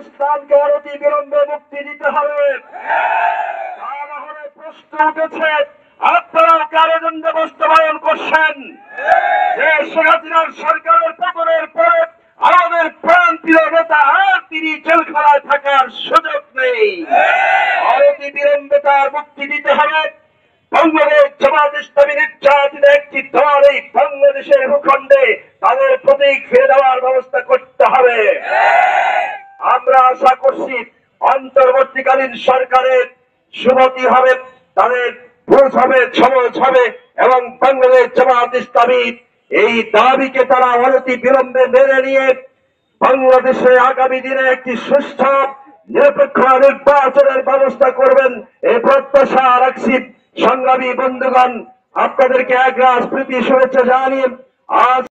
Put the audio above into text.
ইসলামকে অনতি বিলম্বে মুক্তি দিতে হবে। প্রশ্ন উঠেছে, আপনারা কারাদণ্ড বাস্তবায়ন করছেন যে শেখ হাসিনার সরকারের পতনের পরে আমাদের প্রান্তীয় নেতা আর তিনি জেলখানায় থাকার সুযোগ নেই। অনতি বিলম্বে তার মুক্তি দিতে হবে। বাংলাদেশ জামাত ইসলামী নির্যাতিত একটি দল এই বাংলাদেশের ভূখণ্ডে তাদের প্রতীক ফিরে দেওয়ার ব্যবস্থা করতে হবে। আমরা আশা করছি অন্তর্বর্তীকালীন সরকারের সুমতি হবে, তাদের বুঝ হবে, সমাজ হবে এবং বাংলাদেশ জামাত ইসলামী এই দাবিকে তারা অনতি বিলম্বে মেনে নিয়ে বাংলাদেশে আগামী দিনে একটি সুষ্ঠু নিরপেক্ষ নির্বাচনের ব্যবস্থা করবেন এই প্রত্যাশা রাখছি। সংগ্রামী বন্ধুগণ, আপনাদেরকে একরাশ প্রীতি শুভেচ্ছা জানিয়ে আজ